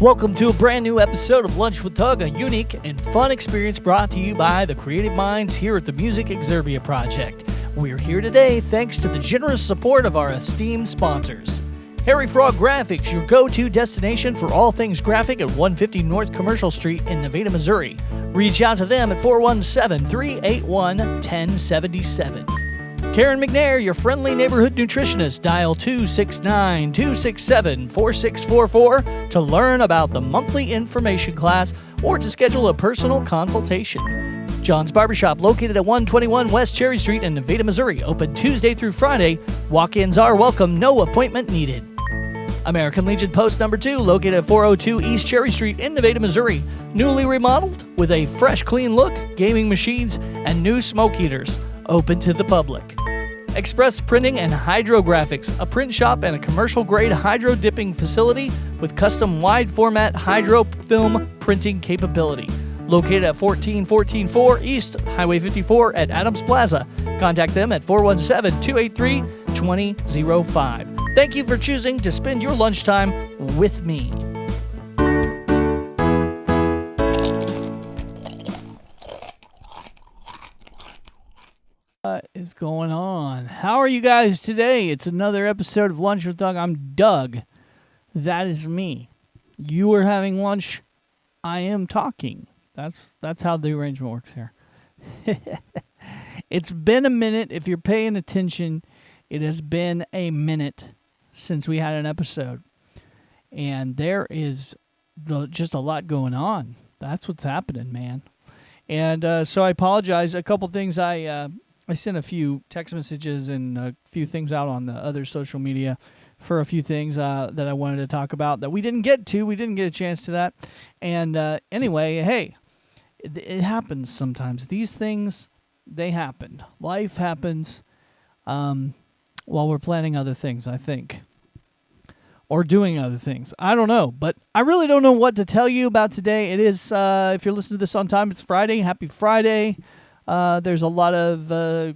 Welcome to a brand new episode of Lunch with Doug, a unique and fun experience brought to you by the creative minds here at the Music Exerbia Project. We're here today thanks to the generous support of our esteemed sponsors. Harry Frog Graphics, your go-to destination for all things graphic at 150 North Commercial Street in Nevada, Missouri. Reach out to them at 417-381-1077. Karen McNair, your friendly neighborhood nutritionist. Dial 269-267-4644 to learn about the monthly information class or to schedule a personal consultation. John's Barbershop, located at 121 West Cherry Street in Nevada, Missouri. Open Tuesday through Friday. Walk-ins are welcome. No appointment needed. American Legion Post number 2, located at 402 East Cherry Street in Nevada, Missouri. Newly remodeled with a fresh, clean look, gaming machines, and new smoke heaters. Open to the public. Express Printing and Hydrographics, a print shop and a commercial-grade hydro dipping facility with custom wide-format hydro film printing capability. Located at 14144 East Highway 54 at Adams Plaza. Contact them at 417-283-2005. Thank you for choosing to spend your lunchtime with me. What is going on? How are you guys today? It's another episode of Lunch with Doug. I'm Doug. That is me. You are having lunch. I am talking. That's how the arrangement works here. It's been a minute. If you're paying attention, it has been a minute since we had an episode. And there is just a lot going on. That's what's happening, man. And so I apologize. A couple things I sent a few text messages and a few things out on the other social media for a few things that I wanted to talk about that we didn't get to. We didn't get a chance to that. And anyway, hey, it happens sometimes. These things, they happen. Life happens while we're planning other things, I think. Or doing other things. I don't know. But I really don't know what to tell you about today. It is, if you're listening to this on time, it's Friday. Happy Friday. There's a lot of,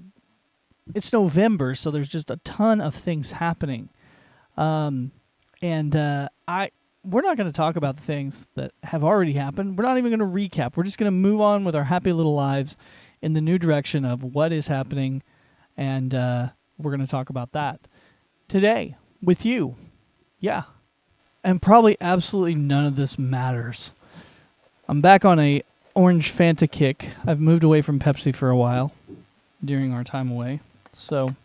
it's November, so there's just a ton of things happening. We're not going to talk about the things that have already happened. We're not even going to recap. We're just going to move on with our happy little lives in the new direction of what is happening, and we're going to talk about that today with you. Yeah. And probably absolutely none of this matters. I'm back on a orange Fanta kick. I've moved away from Pepsi for a while during our time away. So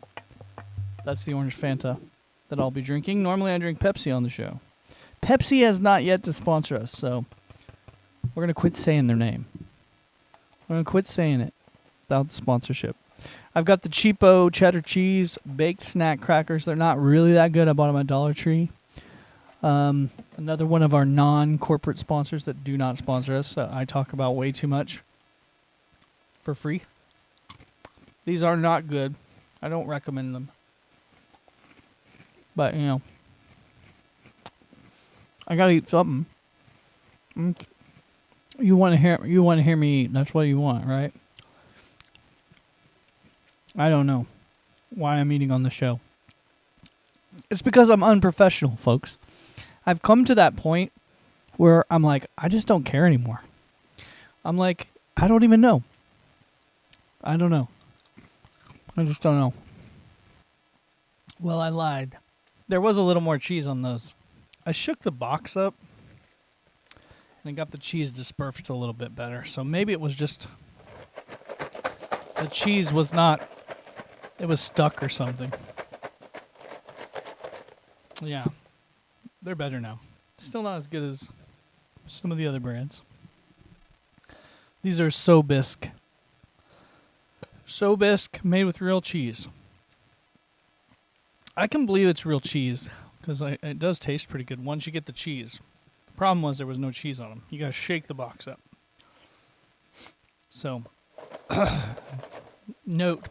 that's the orange Fanta that I'll be drinking. Normally I drink Pepsi on the show. Pepsi has not yet to sponsor us, so we're going to quit saying their name. We're going to quit saying it without the sponsorship. I've got the cheapo cheddar cheese baked snack crackers. They're not really that good. I bought them at Dollar Tree. Another one of our non-corporate sponsors that do not sponsor us. I talk about way too much for free. These are not good. I don't recommend them. But, you know, I gotta eat something. You want to hear me eat. That's what you want, right? I don't know why I'm eating on the show. It's because I'm unprofessional, folks. I've come to that point where I'm like, I just don't care anymore. I'm like, I don't even know. I don't know. I just don't know. Well, I lied. There was a little more cheese on those. I shook the box up and I got the cheese dispersed a little bit better. So maybe it was just, the cheese was not, it was stuck or something. Yeah. They're better now. Still not as good as some of the other brands. These are Sobisk. Sobisk made with real cheese. I can believe it's real cheese because it does taste pretty good once you get the cheese. The problem was there was no cheese on them. You gotta shake the box up. So,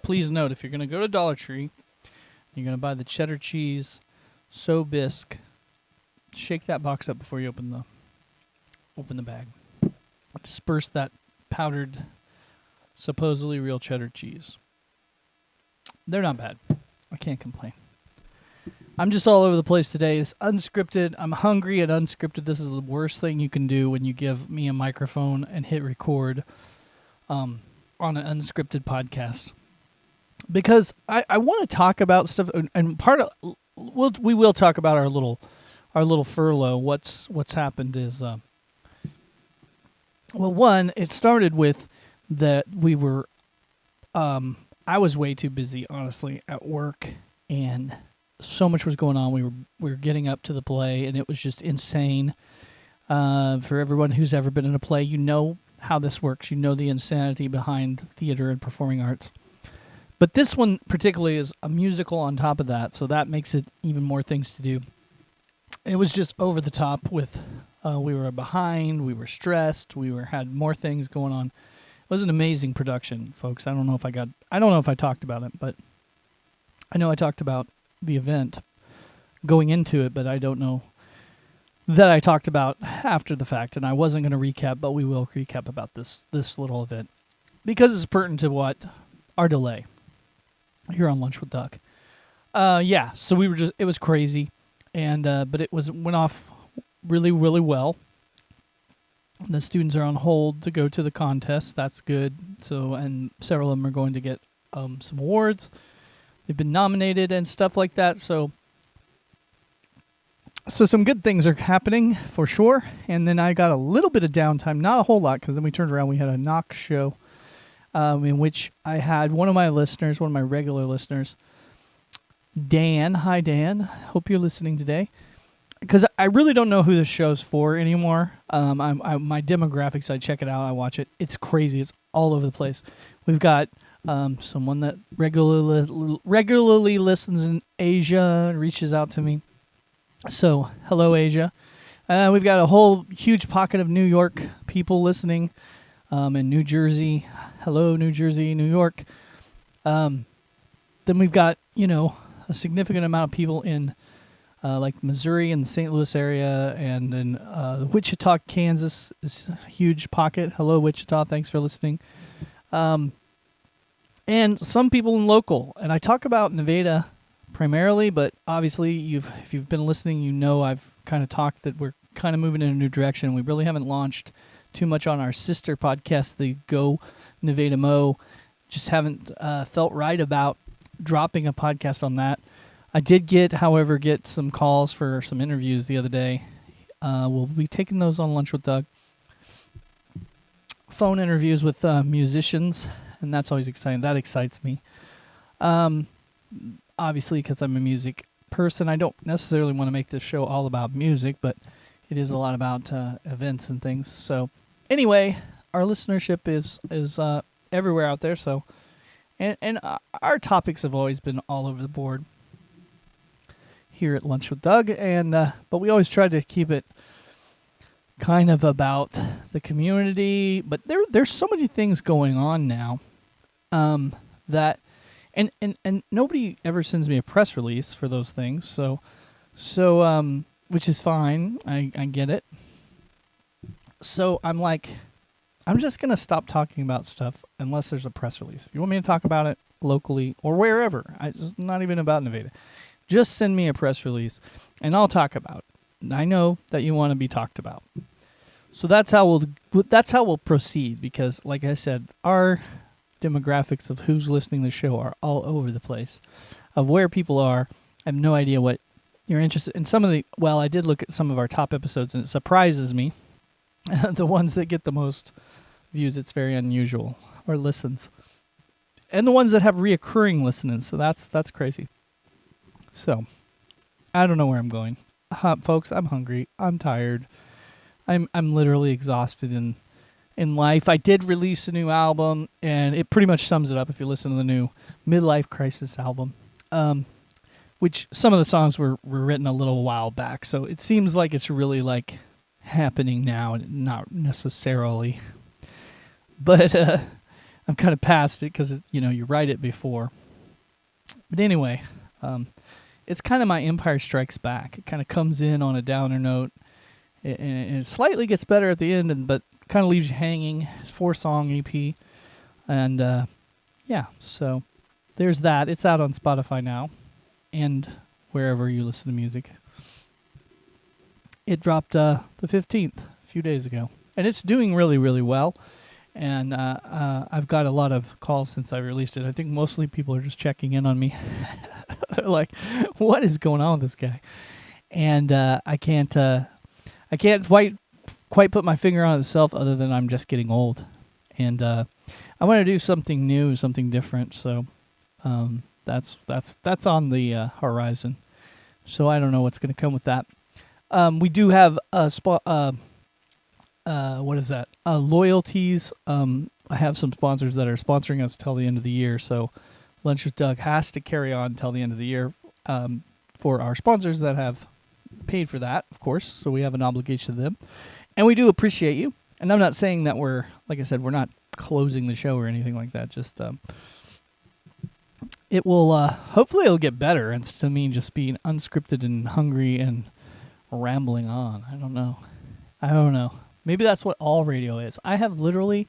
please note, if you're gonna go to Dollar Tree, you're gonna buy the cheddar cheese Sobisk. Shake that box up before you open the bag. Disperse that powdered, supposedly real cheddar cheese. They're not bad. I can't complain. I'm just all over the place today. It's unscripted. I'm hungry and unscripted. This is the worst thing you can do when you give me a microphone and hit record on an unscripted podcast. Because I want to talk about stuff, and part of we will talk about our little furlough. What's happened is, well, one, it started with that we were, I was way too busy, honestly, at work, and so much was going on. We were getting up to the play, and it was just insane. For everyone who's ever been in a play, you know how this works. You know the insanity behind theater and performing arts. But this one particularly is a musical on top of that, so that makes it even more things to do. It was just over the top with, we were behind, we were stressed, had more things going on. It was an amazing production, folks. I don't know if I talked about it, but I know I talked about the event going into it, but I don't know that I talked about after the fact, and I wasn't going to recap, but we will recap about this little event because it's pertinent to what our delay here on Lunch with Duck. Yeah, so it was crazy, and but it went off really, really well. The students are on hold to go to the contest. That's good. So, and several of them are going to get some awards. They've been nominated and stuff like that. So some good things are happening for sure. And then I got a little bit of downtime, not a whole lot, because then we turned around. We had a Knox show in which I had one of my regular listeners, Dan. Hi, Dan. Hope you're listening today. Because I really don't know who this show's for anymore. My demographics, I check it out, I watch it. It's crazy. It's all over the place. We've got someone that regularly listens in Asia and reaches out to me. So, hello, Asia. We've got a whole huge pocket of New York people listening, in New Jersey. Hello, New Jersey, New York. Then we've got, a significant amount of people in like Missouri and the St. Louis area, and then Wichita, Kansas is a huge pocket. Hello, Wichita. Thanks for listening. And some people in local. And I talk about Nevada primarily, but obviously if you've been listening, I've kind of talked that we're kind of moving in a new direction. We really haven't launched too much on our sister podcast, the Go Nevada Mo. Just haven't felt right about dropping a podcast on that. I did get some calls for some interviews the other day. We'll be taking those on Lunch with Doug. Phone interviews with musicians, and that's always exciting. That excites me. Obviously, because I'm a music person, I don't necessarily want to make this show all about music, but it is a lot about events and things. So, anyway, our listenership is everywhere out there. So, and our topics have always been all over the board here at Lunch with Doug, and but we always try to keep it kind of about the community. But there's so many things going on now that and nobody ever sends me a press release for those things. So which is fine. I get it. So I'm like, I'm just gonna stop talking about stuff unless there's a press release. If you want me to talk about it locally or wherever, it's not even about Nevada. Just send me a press release, and I'll talk about it. I know that you want to be talked about, so that's how we'll proceed. Because, like I said, our demographics of who's listening to the show are all over the place, of where people are. I have no idea what you're interested in. I did look at some of our top episodes, and it surprises me the ones that get the most views. It's very unusual, or listens, and the ones that have reoccurring listeners. So that's crazy. So, I don't know where I'm going. Folks, I'm hungry. I'm tired. I'm literally exhausted in life. I did release a new album, and it pretty much sums it up if you listen to the new Midlife Crisis album, which some of the songs were written a little while back. So it seems like it's really like happening now, not necessarily. But I'm kind of past it because, you write it before. But anyway, it's kind of my Empire Strikes Back. It kind of comes in on a downer note, and it slightly gets better at the end, but kind of leaves you hanging. It's 4-song EP, and yeah, so there's that. It's out on Spotify now, and wherever you listen to music. It dropped the 15th a few days ago, and it's doing really, really well. And I've got a lot of calls since I released it. I think mostly people are just checking in on me. They're like, "What is going on with this guy?" And I can't quite put my finger on it itself, other than I'm just getting old, and I want to do something new, something different. So that's on the horizon. So I don't know what's going to come with that. We do have loyalties. I have some sponsors that are sponsoring us till the end of the year. So Lunch with Doug has to carry on till the end of the year for our sponsors that have paid for that, of course. So we have an obligation to them. And we do appreciate you. And I'm not saying that like I said, we're not closing the show or anything like that. Just it will, hopefully it'll get better instead of me just being unscripted and hungry and rambling on. I don't know. Maybe that's what all radio is. I have literally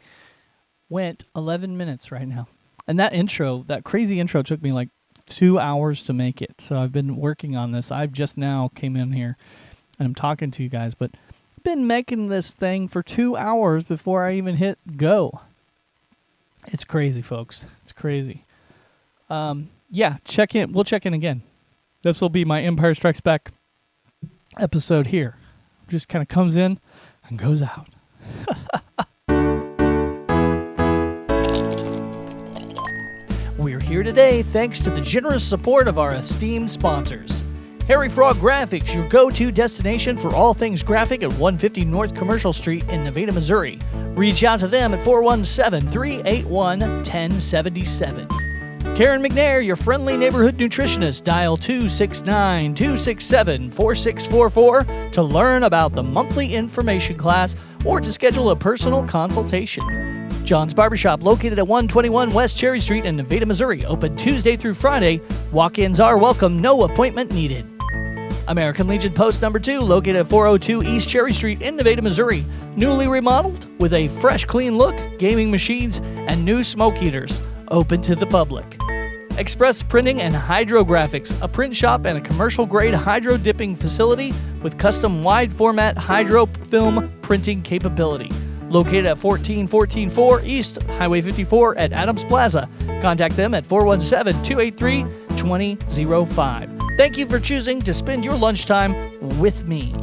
went 11 minutes right now. And that crazy intro took me like 2 hours to make it. So I've been working on this. I've just now came in here and I'm talking to you guys, but I've been making this thing for 2 hours before I even hit go. It's crazy, folks. It's crazy. Check in. We'll check in again. This will be my Empire Strikes Back episode here. Just kind of comes in and goes out. We're here today thanks to the generous support of our esteemed sponsors. Harry Frog Graphics, your go-to destination for all things graphic at 150 North Commercial Street in Nevada, Missouri. Reach out to them at 417-381-1077. Karen McNair, your friendly neighborhood nutritionist. Dial 269-267-4644 to learn about the monthly information class or to schedule a personal consultation. John's Barbershop, located at 121 West Cherry Street in Nevada, Missouri. Open Tuesday through Friday. Walk-ins are welcome. No appointment needed. American Legion Post number 2, located at 402 East Cherry Street in Nevada, Missouri. Newly remodeled with a fresh, clean look, gaming machines, and new smoke heaters. Open to the public. Express Printing and Hydrographics, a print shop and a commercial-grade hydro dipping facility with custom wide-format hydro film printing capability. Located at 14144 East Highway 54 at Adams Plaza. Contact them at 417-283-2005. Thank you for choosing to spend your lunchtime with me.